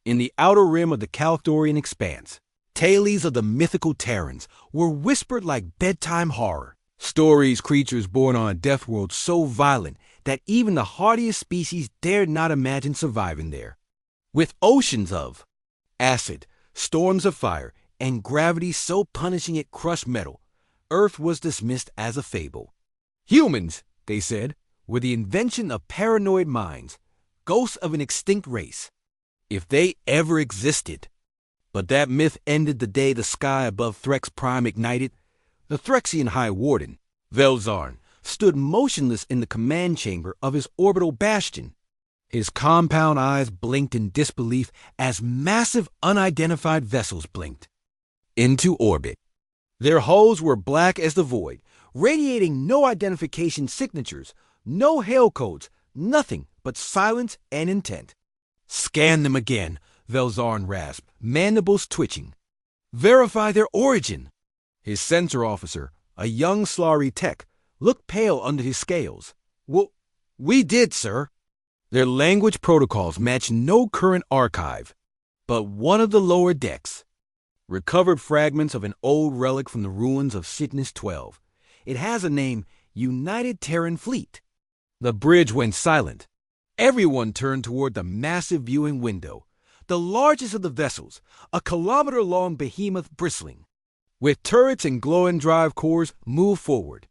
In the outer rim of the Calthorian expanse, tales of the mythical Terrans were whispered like bedtime horror. Stories, creatures born on a death world so violent that even the hardiest species dared not imagine surviving there. With oceans of acid, storms of fire, and gravity so punishing it crushed metal, Earth was dismissed as a fable. Humans, they said, were the invention of paranoid minds, ghosts of an extinct race, if they ever existed. But that myth ended the day the sky above Threx Prime ignited. The Threxian High Warden, Velzarn, stood motionless in the command chamber of his orbital bastion. His compound eyes blinked in disbelief as massive unidentified vessels blinked into orbit. Their hulls were black as the void, radiating no identification signatures, no hail codes, nothing but silence and intent. "Scan them again," Velzarn rasped, mandibles twitching. "Verify their origin." His sensor officer, a young Slari tech, looked pale under his scales. We did, sir." Their language protocols matched no current archive, but one of the lower decks recovered fragments of an old relic from the ruins of Cygnus 12. It has a name, United Terran Fleet. The bridge went silent. Everyone turned toward the massive viewing window, the largest of the vessels, a kilometer-long behemoth bristling. With turrets and glowing drive cores, moved forward.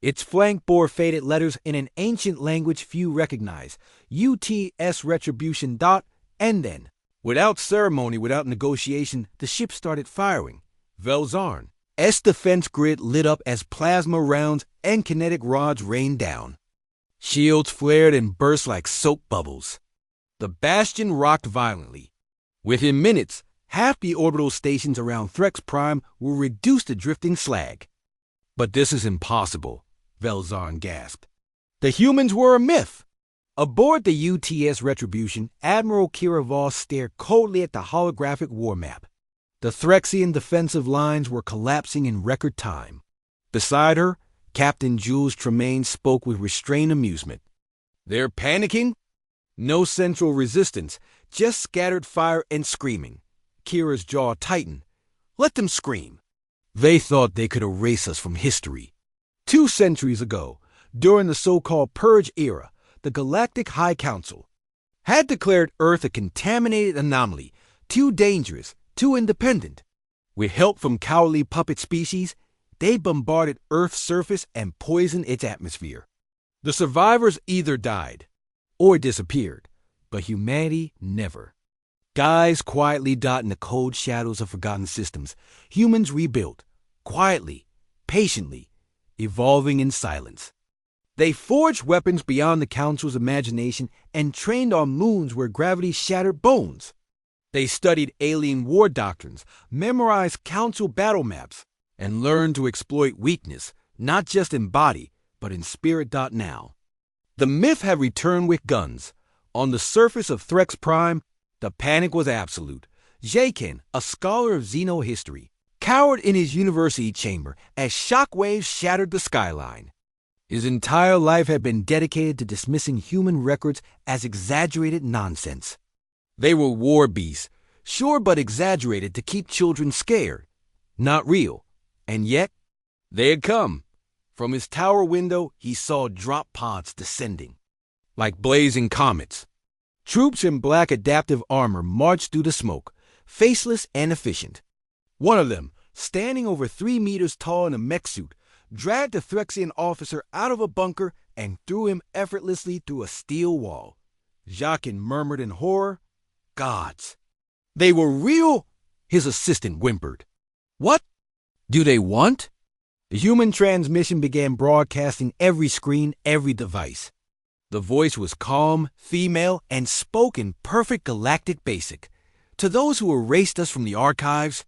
Its flank bore faded letters in an ancient language few recognized, UTS Retribution. And then, without ceremony, without negotiation, the ship started firing. Velzarn. Defense grid lit up as plasma rounds and kinetic rods rained down. Shields flared and burst like soap bubbles. The bastion rocked violently. Within minutes, half the orbital stations around Threx Prime were reduced to drifting slag. "But this is impossible," Velzarn gasped. "The humans were a myth." Aboard the UTS Retribution, Admiral Kira Voss stared coldly at the holographic war map. The Threxian defensive lines were collapsing in record time. Beside her, Captain Jules Tremaine spoke with restrained amusement. "They're panicking? No central resistance, just scattered fire and screaming." Kira's jaw tightened. "Let them scream. They thought they could erase us from history. 2 centuries ago, during the so-called Purge era, the Galactic High Council had declared Earth a contaminated anomaly, too dangerous, too independent. With help from cowardly puppet species, they bombarded Earth's surface and poisoned its atmosphere. The survivors either died or disappeared, but humanity never. Guys quietly dot in the cold shadows of forgotten systems. Humans rebuilt, quietly, patiently, evolving in silence. They forged weapons beyond the Council's imagination and trained on moons where gravity shattered bones. They studied alien war doctrines, memorized Council battle maps, and learned to exploit weakness, not just in body, but in spirit. Now, the myth had returned with guns. On the surface of Threx Prime, the panic was absolute. Jakin, a scholar of Xeno history, cowered in his university chamber as shockwaves shattered the skyline. His entire life had been dedicated to dismissing human records as exaggerated nonsense. They were war beasts, sure but exaggerated to keep children scared. Not real. And yet, they had come. From his tower window, he saw drop pods descending, like blazing comets. Troops in black adaptive armor marched through the smoke, faceless and efficient. One of them, standing over 3 meters tall in a mech suit, dragged a Threxian officer out of a bunker and threw him effortlessly through a steel wall. Jacques murmured in horror, "Gods! They were real?" His assistant whimpered. "What do they want?" The human transmission began broadcasting every screen, every device. The voice was calm, female, and spoke in perfect galactic basic. "To those who erased us from the archives,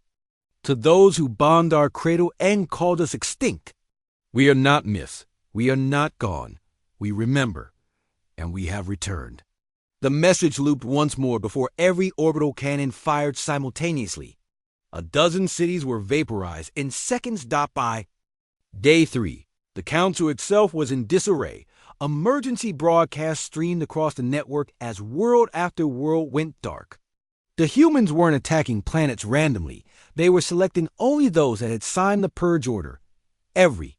to those who bombed our cradle and called us extinct, we are not myths. We are not gone. We remember, and we have returned." The message looped once more before every orbital cannon fired simultaneously. A dozen cities were vaporized in seconds. By Day 3, the Council itself was in disarray. Emergency broadcasts streamed across the network as world after world went dark. The humans weren't attacking planets randomly. They were selecting only those that had signed the Purge Order. Every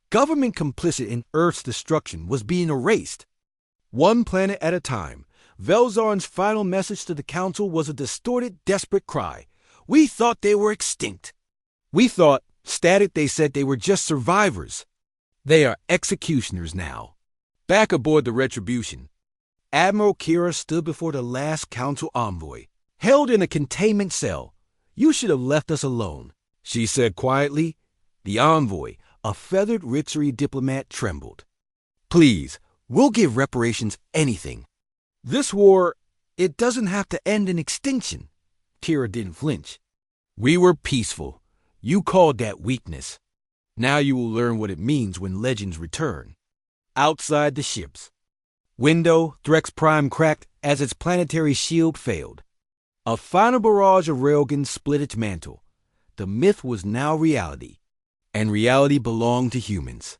government complicit in Earth's destruction was being erased. One planet at a time, Velzarn's final message to the Council was a distorted, desperate cry. We thought they were extinct. We thought, static, they said they were just survivors. They are executioners now. Back aboard the Retribution, Admiral Kira stood before the last Council envoy, held in a containment cell. You should have left us alone, she said quietly. The envoy, a feathered Ritzery diplomat, trembled. Please, we'll give reparations, anything. This war, it doesn't have to end in extinction. Kira didn't flinch. We were peaceful. You called that weakness. Now you will learn what it means when legends return. Outside the ships, Window, Threx Prime cracked as its planetary shield failed. A final barrage of railguns split its mantle. The myth was now reality, and reality belonged to humans.